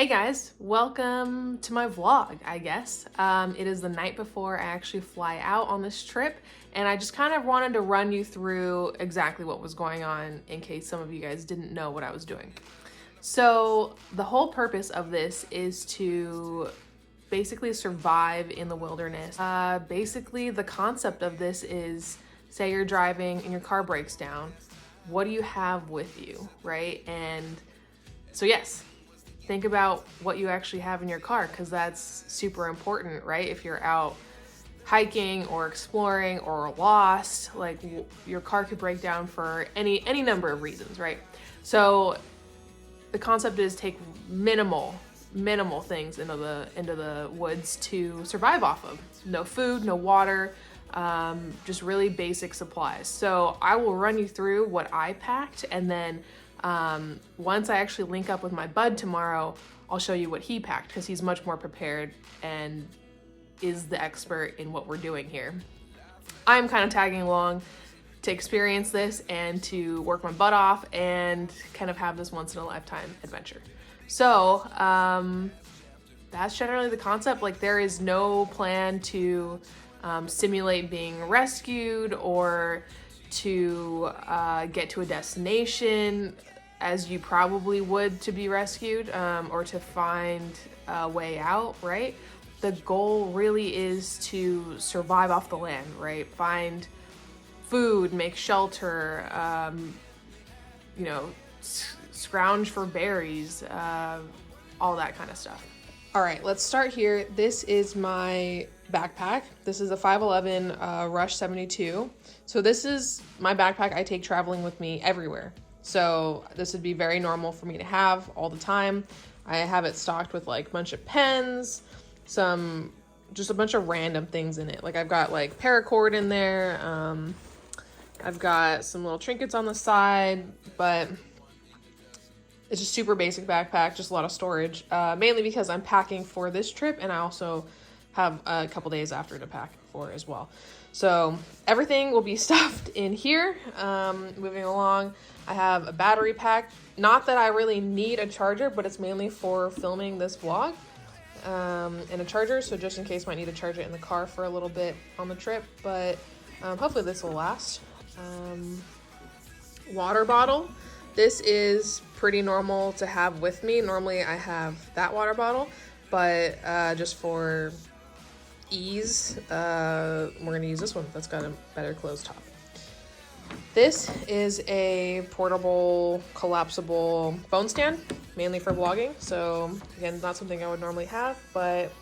Hey guys, welcome to my vlog, I guess. It is the night before I actually fly out on this trip, and I just kind of wanted to run you through exactly what was going on in case some of you guys didn't know what I was doing. So the whole purpose of this is to basically survive in the wilderness. Basically, the concept of this is, say you're driving and your car breaks down, what do you have with you, right? And so yes, think about what you actually have in your car, because that's super important, right? If you're out hiking or exploring or lost, like your car could break down for any number of reasons, right? So the concept is take minimal things into the woods to survive off of. No food, no water, just really basic supplies. So I will run you through what I packed, and then once I actually link up with my bud tomorrow, I'll show you what he packed, because he's much more prepared and is the expert in what we're doing here. I'm kind of tagging along to experience this and to work my butt off and kind of have this once in a lifetime adventure. So that's generally the concept. Like, there is no plan to simulate being rescued or to get to a destination as you probably would to be rescued, or to find a way out, right? The goal really is to survive off the land, right? Find food, make shelter, scrounge for berries, all that kind of stuff. All right, let's start here. This is my backpack. This is a 511 Rush 72. So this is my backpack I take traveling with me everywhere. So this would be very normal for me to have all the time. I have it stocked with like a bunch of pens, just a bunch of random things in it. Like I've got like paracord in there. I've got some little trinkets on the side, but it's just super basic backpack, just a lot of storage, mainly because I'm packing for this trip, and I also have a couple days after to pack for as well. So everything will be stuffed in here. Moving along, I have a battery pack. Not that I really need a charger, but it's mainly for filming this vlog, and a charger, so just in case I might need to charge it in the car for a little bit on the trip, but hopefully this will last. Water bottle. This is pretty normal to have with me. Normally I have that water bottle, but just for ease, we're gonna use this one that's got a better closed top. This is a portable, collapsible phone stand, mainly for vlogging. So again, not something I would normally have, but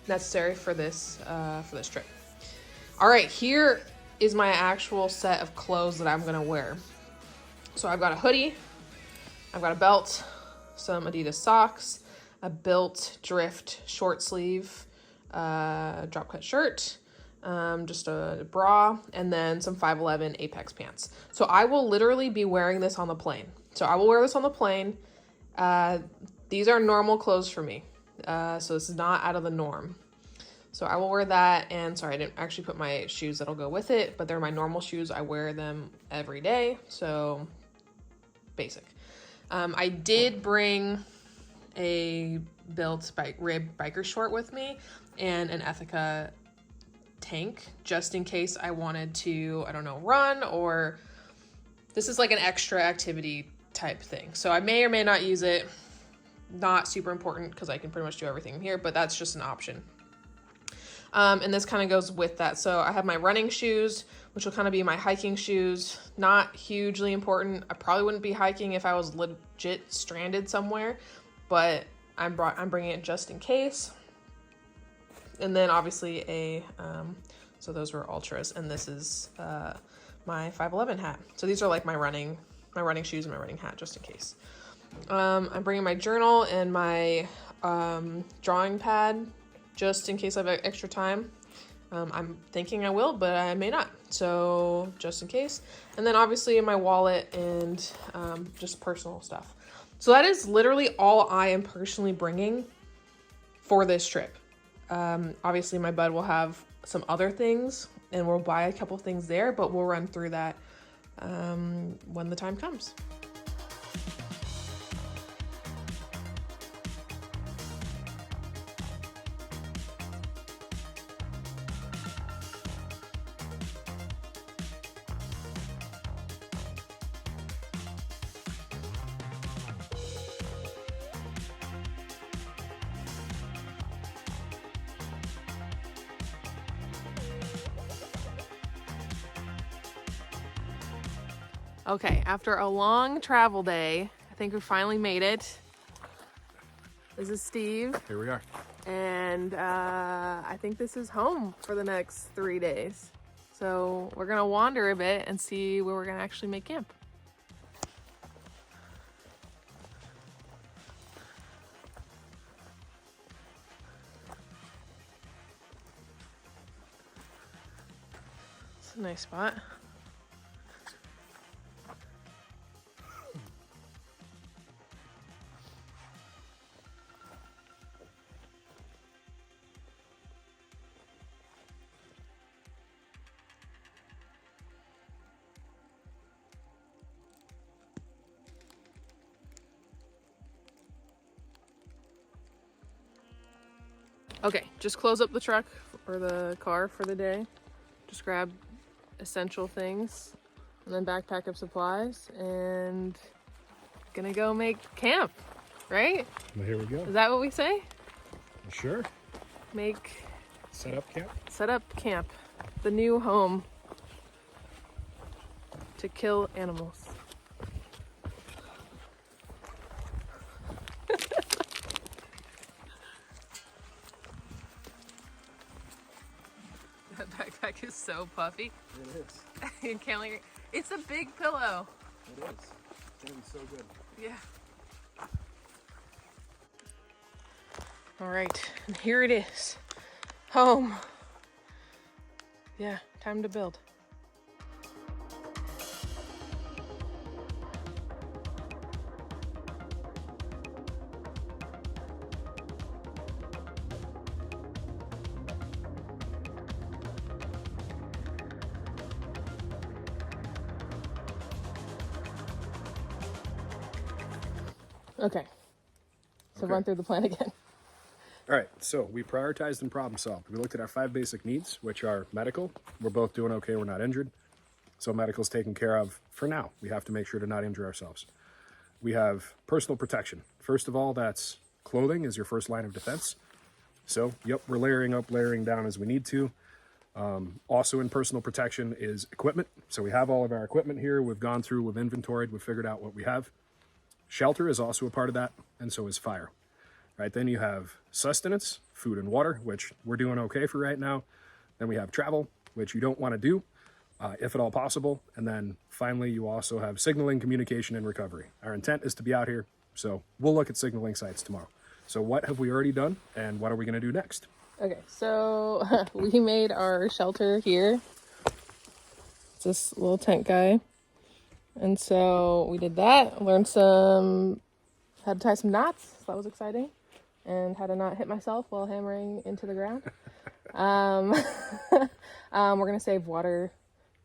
necessary for this trip. All right, here is my actual set of clothes that I'm gonna wear. So I've got a hoodie, I've got a belt, some Adidas socks, a built drift short sleeve drop cut shirt, just a bra, and then some 511 Apex pants. So I will literally be wearing this on the plane. So I will wear this on the plane. These are normal clothes for me. So this is not out of the norm. So I will wear that, and sorry, I didn't actually put my shoes that'll go with it, but they're my normal shoes. I wear them every day, so basic. I did bring a built rib biker short with me and an Ethica tank, just in case I wanted to, I don't know, run, or this is like an extra activity type thing. So I may or may not use it. Not super important because I can pretty much do everything here, but that's just an option. And this kind of goes with that. So I have my running shoes, which will kind of be my hiking shoes. Not hugely important. I probably wouldn't be hiking if I was legit stranded somewhere, but I'm bringing it just in case. And then obviously so those were Ultras, and this is my 511 hat. So these are like my running shoes and my running hat, just in case. I'm bringing my journal and my drawing pad, just in case I have extra time. I'm thinking I will, but I may not. So just in case. And then obviously in my wallet and just personal stuff. So that is literally all I am personally bringing for this trip. Obviously my bud will have some other things, and we'll buy a couple things there, but we'll run through that when the time comes. Okay, after a long travel day, I think we finally made it. This is Steve. Here we are. And I think this is home for the next 3 days. So we're gonna wander a bit and see where we're gonna actually make camp. It's a nice spot. Okay, just close up the truck or the car for the day. Just grab essential things and then backpack up supplies and gonna go make camp, right? Well, here we go. Is that what we say? Sure. Set up camp. The new home to kill animals. That backpack is so puffy. It is. You can't like, it's a big pillow. It is. It's gonna be so good. Yeah. All right, and here it is. Home. Yeah, time to build. Okay, so run through the plan again. All right, so we prioritized and problem solved. We looked at our 5 basic needs, which are medical. We're both doing okay, we're not injured. So medical's taken care of for now. We have to make sure to not injure ourselves. We have personal protection. First of all, that's clothing is your first line of defense. So, yep, we're layering up, layering down as we need to. Also in personal protection is equipment. So we have all of our equipment here. We've gone through, we've inventoried, we've figured out what we have. Shelter is also a part of that, and so is fire. Right, then you have sustenance, food and water, which we're doing okay for right now. Then we have travel, which you don't want to do, if at all possible. And then finally, you also have signaling, communication, and recovery. Our intent is to be out here, so we'll look at signaling sites tomorrow. So what have we already done, and what are we going to do next? Okay, so we made our shelter here. It's this little tent guy. And so we did that, learned how to tie some knots, so that was exciting. And how to not hit myself while hammering into the ground. We're gonna save water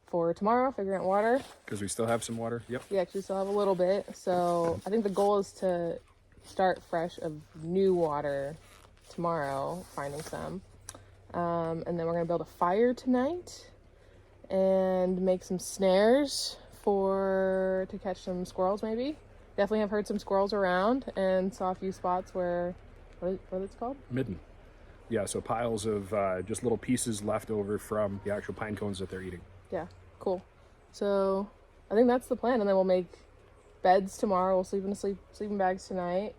for tomorrow, figuring out water. Because we still have some water, yep. Yeah, actually still have a little bit. So I think the goal is to start fresh of new water tomorrow, finding some. And then we're gonna build a fire tonight and make some snares to catch some squirrels maybe. Definitely have heard some squirrels around and saw a few spots where, what it's called? Midden. Yeah, so piles of just little pieces left over from the actual pine cones that they're eating. Yeah, cool. So I think that's the plan, and then we'll make beds tomorrow. We'll sleep in sleeping bags tonight,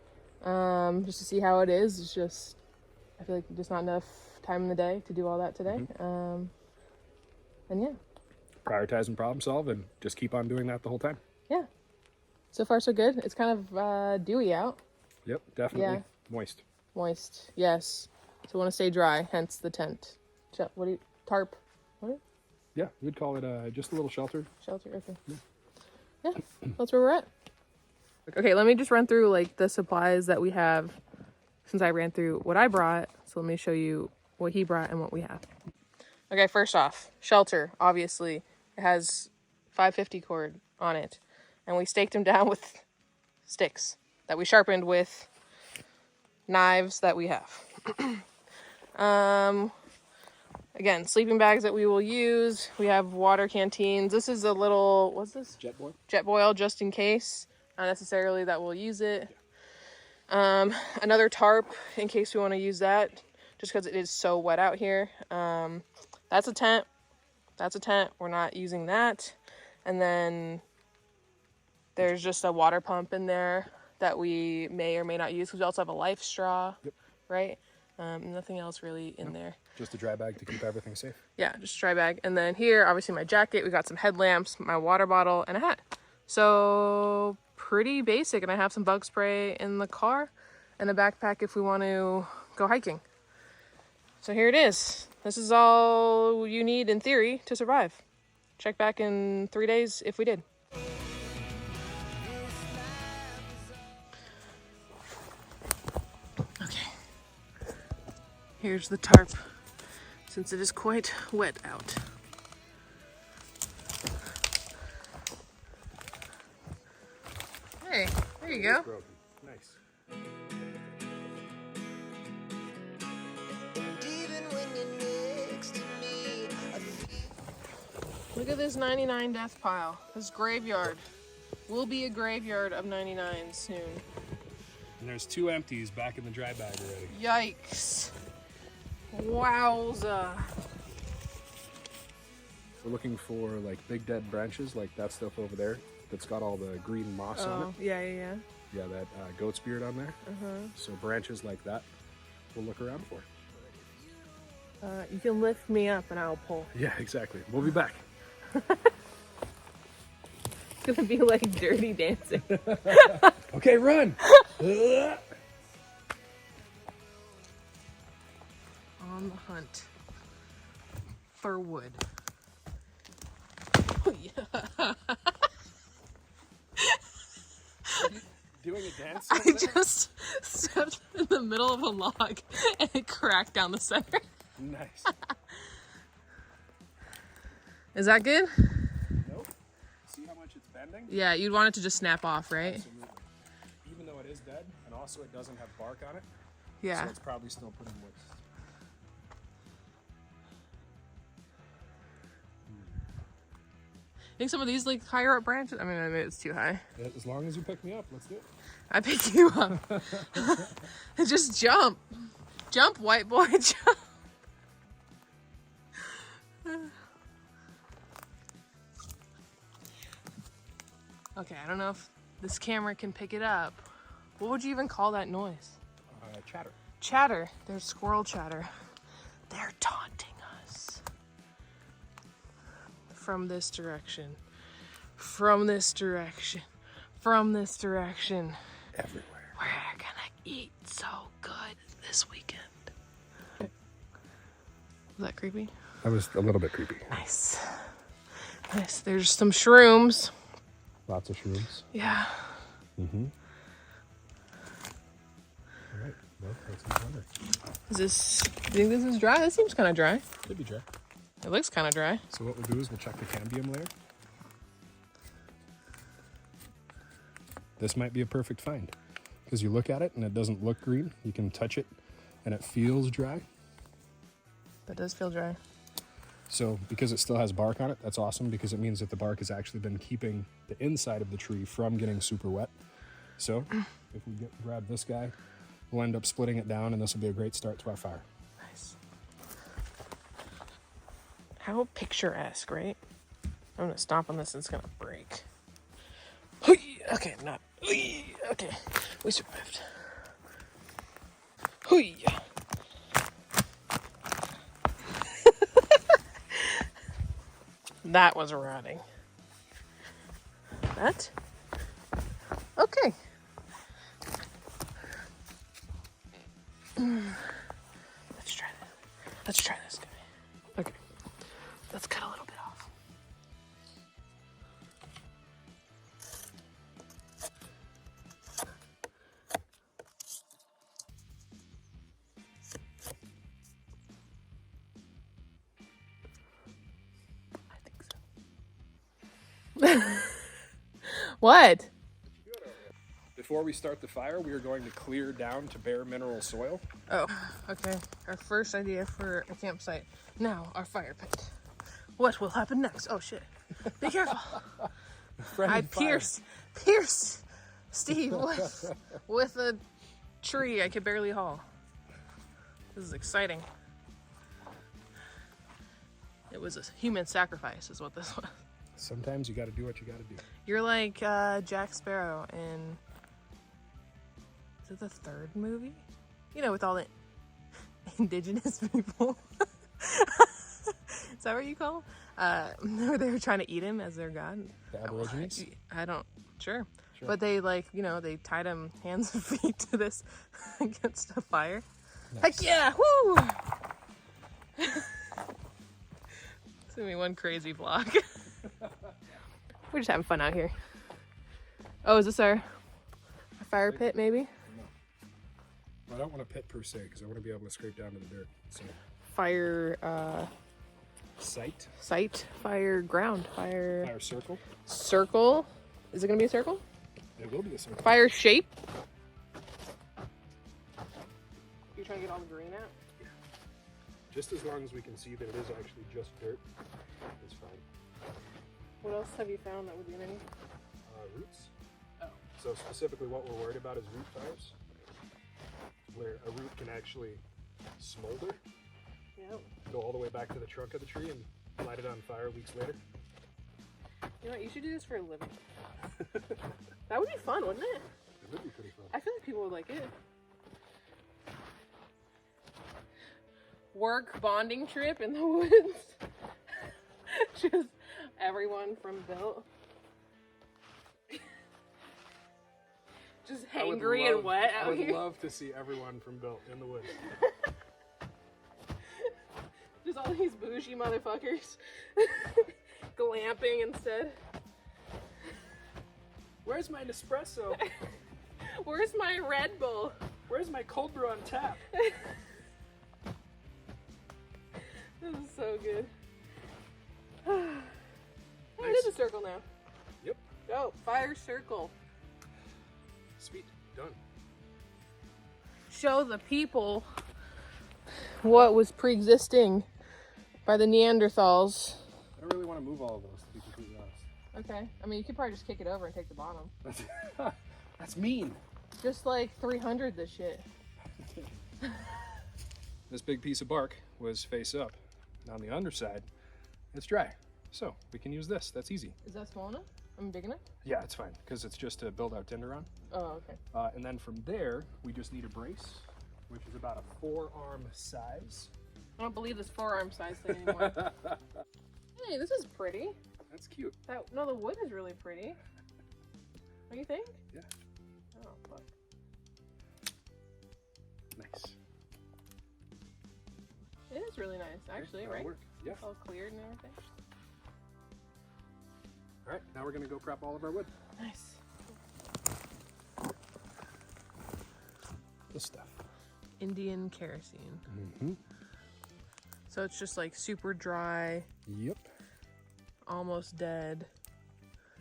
just to see how it is. It's just, I feel like just not enough time in the day to do all that today. And yeah. Prioritize and problem solve, and just keep on doing that the whole time. Yeah. So far, so good. It's kind of dewy out. Yep, definitely. Yeah. Moist. Moist, yes. So we want to stay dry, hence the tent. Tarp? What? Yeah, we'd call it just a little shelter. Shelter, okay. Yeah, that's where we're at. Okay, let me just run through like the supplies that we have since I ran through what I brought. So let me show you what he brought and what we have. Okay, first off, shelter, obviously. It has 550 cord on it. And we staked him down with sticks that we sharpened with knives that we have. Again, sleeping bags that we will use. We have water canteens. This is a little, what's this? Jetboil, just in case. Not necessarily that we'll use it. Another tarp in case we want to use that, just because it is so wet out here. That's a tent. We're not using that. And then There's just a water pump in there that we may or may not use because we also have a life straw, right? Nothing else really in there. Just a dry bag to keep everything safe. Yeah, just a dry bag. And then here, obviously my jacket, we got some headlamps, my water bottle, and a hat. So pretty basic. And I have some bug spray in the car and a backpack if we want to go hiking. So here it is. This is all you need in theory to survive. Check back in 3 days if we did. Okay. Here's the tarp, since it is quite wet out. Hey, there you go. Nice. Look at this 99 death pile. This graveyard will be a graveyard of 99 soon. And there's 2 empties back in the dry bag already. Yikes. Wowza. We're looking for like big dead branches, like that stuff over there that's got all the green moss on it. Yeah. Yeah, that goat's beard on there. So branches like that we'll look around for. You can lift me up and I'll pull. Yeah, exactly. We'll be back. It's gonna be like Dirty Dancing. Okay, run! On the hunt for wood. Oh, yeah. Doing a dance? I just stepped in the middle of a log and it cracked down the center. Nice. Is that good? Nope. See how much it's bending? Yeah, you'd want it to just snap off, right? Absolutely. Even though it is dead, and also it doesn't have bark on it, Yeah. so it's probably still pretty moist. I think some of these like higher up branches. I mean, maybe it's too high. As long as you pick me up, let's do it. I pick you up. Just jump. Jump, white boy, jump. Okay, I don't know if this camera can pick it up. What would you even call that noise? Chatter. Chatter. There's squirrel chatter. They're taunting us. From this direction. From this direction. From this direction. Everywhere. We're gonna eat so good this weekend. Was that creepy? That was a little bit creepy. Nice. Nice. There's some shrooms. Lots of shrooms. Yeah. Mm-hmm. All right. Well, take some water. Is this, do you think this is dry? This seems kind of dry. Could be dry. It looks kind of dry. So what we'll do is we'll check the cambium layer. This might be a perfect find because you look at it and it doesn't look green. You can touch it and it feels dry. That does feel dry. So because it still has bark on it, that's awesome because it means that the bark has actually been keeping the inside of the tree from getting super wet. So if we grab this guy, we'll end up splitting it down and this will be a great start to our fire. Nice. How picturesque, right? I'm gonna stomp on this and it's gonna break. Okay, I'm not. Okay, we survived. That was rotting. That? Okay. Let's try this. Let's try this guy. Okay. Let's cut a little bit off. What? Before we start the fire, we are going to clear down to bare mineral soil. Oh, okay. Our first idea for a campsite. Now, our fire pit. What will happen next? Oh, shit. Be careful. I pierce Steve with a tree I could barely haul. This is exciting. It was a human sacrifice is what this was. Sometimes you got to do what you got to do. You're like Jack Sparrow in, is it the third movie? You know, with all the indigenous people. Is that what you call them? Where they were trying to eat him as their god? The Aborigines? I don't, sure. But they like, you know, they tied him hands and feet to this against a fire. Nice. Heck yeah, woo! It's gonna be one crazy vlog. We're just having fun out here. Oh, is this our fire pit maybe? No. Well, I don't want a pit per se because I want to be able to scrape down to the dirt. So. Fire Site, fire ground, fire circle. Circle. Is it gonna be a circle? It will be a circle. Fire shape. You're trying to get all the green out? Yeah. Just as long as we can see that it is actually just dirt, it's fine. What else have you found that would be in any? Roots. Oh. So specifically what we're worried about is root fires, where a root can actually smolder, go all the way back to the trunk of the tree and light it on fire weeks later. You know what, you should do this for a living. That would be fun, wouldn't it? It would be pretty fun. I feel like people would like it. Work bonding trip in the woods. Just everyone from Built. Just hangry and wet out here. I would love to see everyone from Built in the woods. Just all these bougie motherfuckers glamping instead. Where's my Nespresso? Where's my Red Bull? Where's my cold brew on tap? This is so good. Oh, Nice. It is a circle now. Yep. Go, fire circle. Sweet. Done. Show the people what was pre-existing by the Neanderthals. I don't really want to move all of those, to be completely honest. Okay. I mean, you could probably just kick it over and take the bottom. That's mean. Just like 300 this shit. This big piece of bark was face up. And on the underside, it's dry. So we can use this. That's easy. Is that small enough? I mean, big enough? Yeah, it's fine because it's just to build our tinder on. Oh, okay. And then from there, we just need a brace, which is about a forearm size. I don't believe this forearm size thing anymore. Hey, this is pretty. That's cute. No, the wood is really pretty. What do you think? Yeah. Oh, fuck. Nice. It is really nice, actually, That'll right? work. Yeah. All cleared and everything. All right, now we're gonna go prep all of our wood. Nice. This stuff. Indian kerosene. Mm-hmm. So it's just like super dry, Yep. almost dead.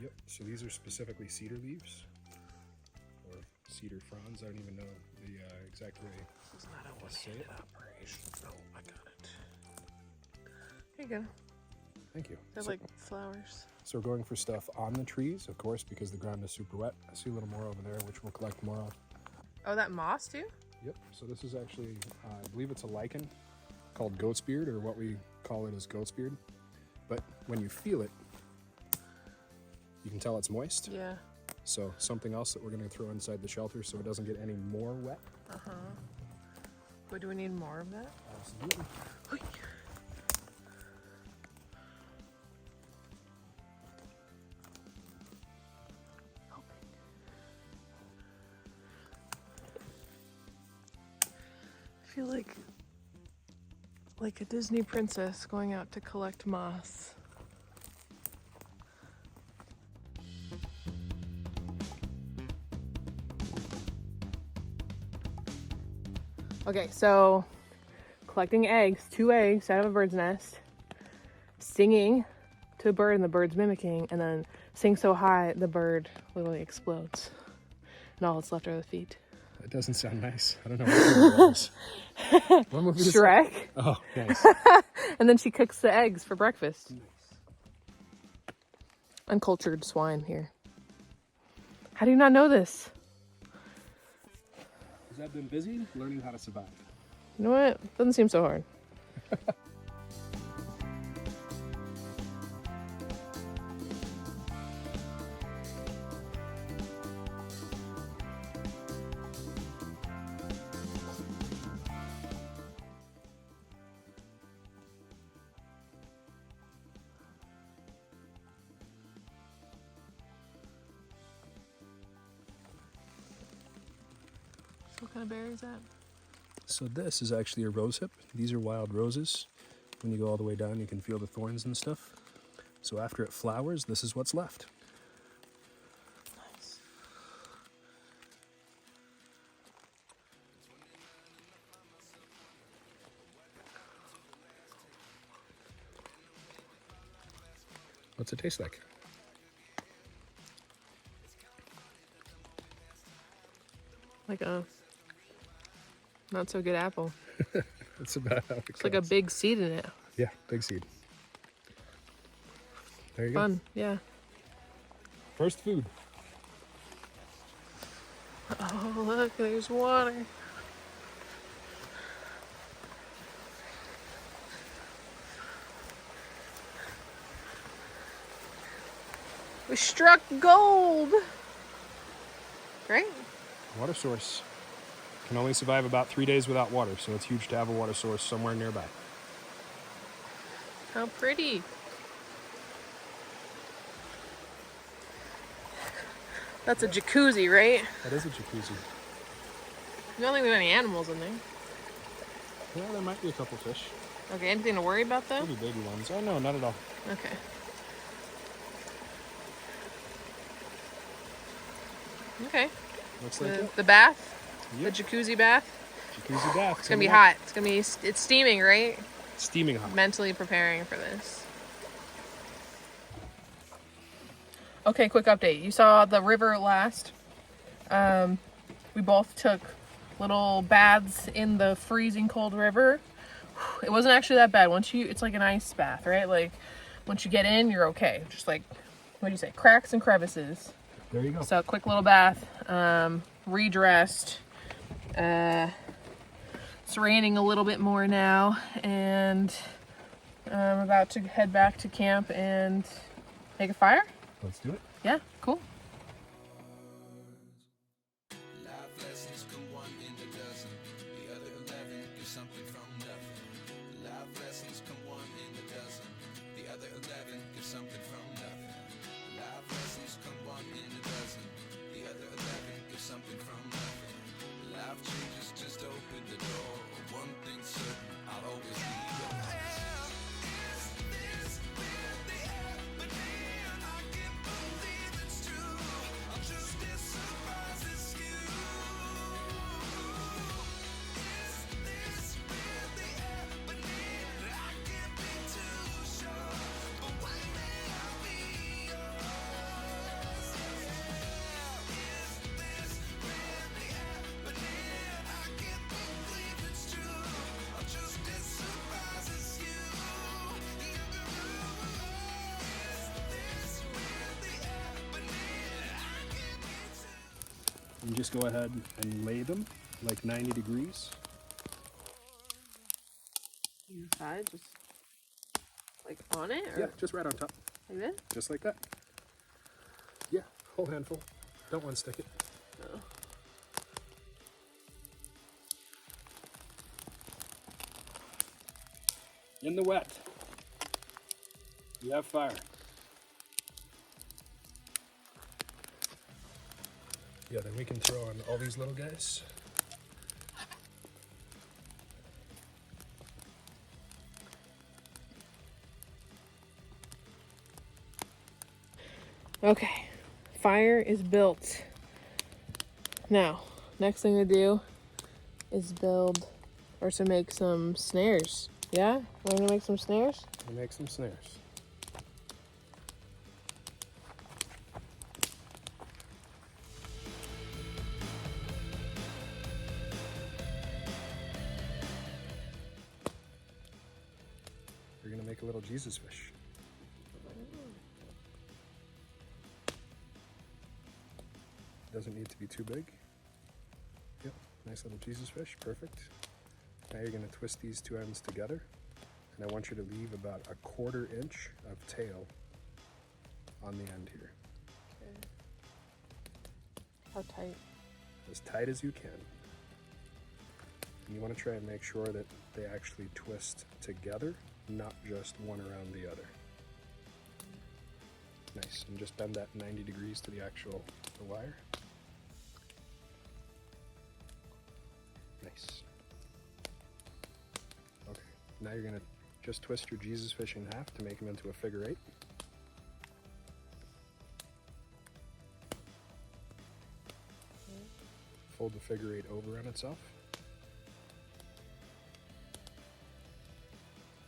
Yep. So these are specifically cedar leaves or cedar fronds. I don't even know the exact way It's not a to say it. operation. Oh, I got it. Here you go. Thank you. They're like flowers. So we're going for stuff on the trees, of course, because the ground is super wet. I see a little more over there, which we'll collect more of. Oh, that moss too? Yep. So this is actually, I believe it's a lichen called goat's beard, or what we call it is goat's beard. But when you feel it, you can tell it's moist. Yeah. So something else that we're going to throw inside the shelter so it doesn't get any more wet. Uh-huh. But do we need more of that? Absolutely. I feel like a Disney princess going out to collect moss. Okay, so collecting eggs, 2 eggs out of a bird's nest, singing to a bird and the bird's mimicking, and then sing so high the bird literally explodes. And all that's left are the feet. That doesn't sound nice. I don't know what movie is. What movie is Shrek. that? Oh, nice. And then she cooks the eggs for breakfast. Nice. Uncultured swine here. How do you not know this? Because I've been busy learning how to survive. You know what? Doesn't seem so hard. kind of berry is that? So this is actually a rose hip. These are wild roses. When you go all the way down, you can feel the thorns and stuff. So after it flowers, this is what's left. Nice. What's it taste like? Like a not so good apple. That's about how It's like a big seed in it. Yeah, big seed. There you Fun, go. yeah. First food. Oh, look, there's water. We struck gold. Right? Water source. Can only survive about 3 days without water, so it's huge to have a water source somewhere nearby. How pretty. That's a jacuzzi, right? That is a jacuzzi. I don't think there's any animals in there. Yeah, there might be a couple fish. Okay, anything to worry about though? Maybe baby ones. Oh no, not at all. Okay. Okay. Looks like it. The bath? Yep. The jacuzzi bath? Jacuzzi bath. It's gonna be hot. It's steaming, right? Steaming hot. Mentally preparing for this. Okay, quick update. You saw the river last. We both took little baths in the freezing cold river. It wasn't actually that bad. It's like an ice bath, right? Like once you get in, you're okay. Just like, what do you say? Cracks and crevices. There you go. So quick little bath, redressed. It's raining a little bit more now, and I'm about to head back to camp and make a fire. Let's do it. Yeah, cool. And just go ahead and lay them like 90 degrees. Inside, just like on it? Or Yeah, just right on top. like this? Just like that. Yeah, whole handful. Don't want to stick it. No. In the wet, you have fire. Yeah, then we can throw on all these little guys. Okay, fire is built. Now, next thing to do is build or to make some snares. Yeah? We're gonna make some snares? We'll make some snares. We're gonna make a little Jesus fish. Doesn't need to be too big. Yep, nice little Jesus fish, perfect. Now you're gonna twist these two ends together, and I want you to leave about 1/4 inch of tail on the end here. Okay. How tight? As tight as you can. And you want to try and make sure that they actually twist together, not just one around the other. Nice, and just bend that 90 degrees to the wire. Now you're gonna just twist your Jesus fish in half to make him into a figure 8. Fold the figure 8 over on itself.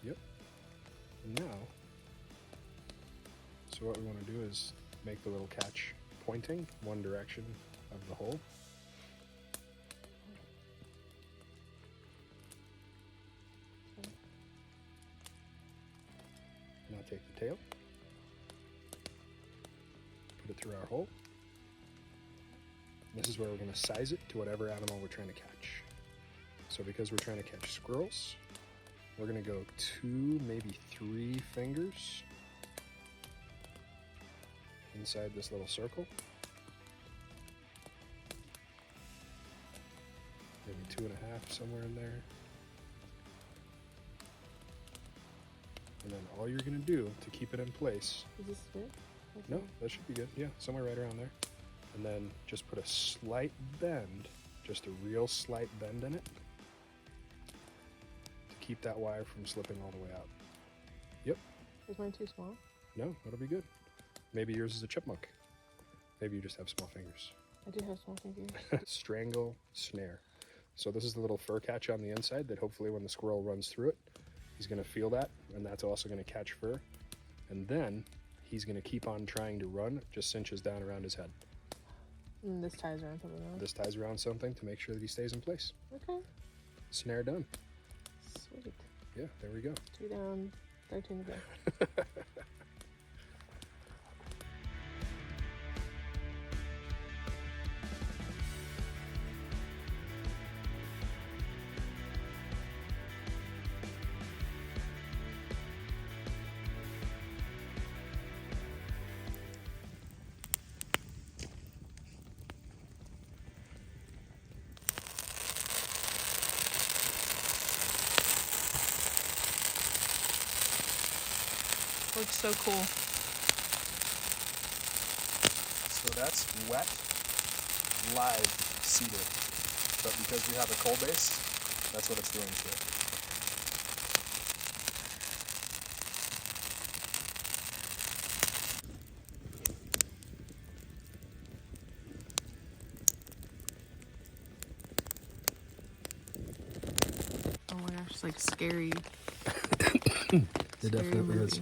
Yep. Now, so what we want to do is make the little catch pointing one direction of the hole. Now take the tail, put it through our hole. This is where we're going to size it to whatever animal we're trying to catch. So because we're trying to catch squirrels, we're going to go 2, maybe 3 fingers inside this little circle. Maybe 2.5 somewhere in there. And then all you're going to do to keep it in place. Is this good? Okay. No, that should be good. Yeah, somewhere right around there. And then just put a slight bend, just a real slight bend in it to keep that wire from slipping all the way out. Yep. Is mine too small? No, that'll be good. Maybe yours is a chipmunk. Maybe you just have small fingers. I do have small fingers. Strangle snare. So this is the little fur catch on the inside that hopefully when the squirrel runs through it, he's going to feel that, and that's also going to catch fur. And then he's going to keep on trying to run, it just cinches down around his head. And this ties around something else? This ties around something to make sure that he stays in place. Okay. Snare done. Sweet. Yeah, there we go. 2 down, 13 to go. Looks so cool. So that's wet, live cedar. But because we have a coal base, that's what it's doing to it. Oh my gosh, it's like scary. It definitely is.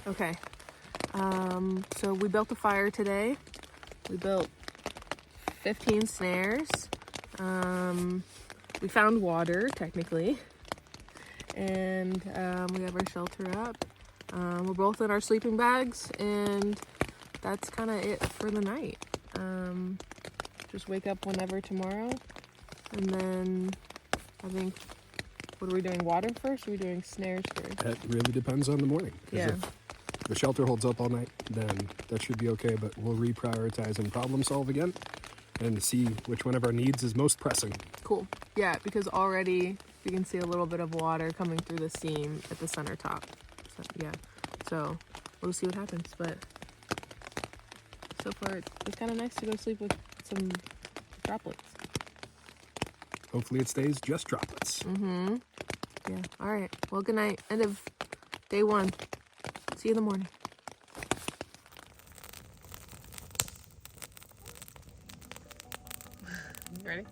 Okay, so we built a fire today. We built 15 snares. We found water, technically. And we have our shelter up. We're both in our sleeping bags, and that's kind of it for the night. Just wake up whenever tomorrow, and then I think, what are we doing, water first, or are we doing snares first? It really depends on the morning. Yeah. If the shelter holds up all night, then that should be okay, but we'll reprioritize and problem solve again and see which one of our needs is most pressing. Cool. Yeah, because already we can see a little bit of water coming through the seam at the center top. So, yeah. So we'll see what happens, but so far it's kind of nice to go sleep with some droplets. Hopefully it stays just droplets. Mm-hmm. Yeah. All right. Well, good night. End of day 1. See you in the morning. Ready?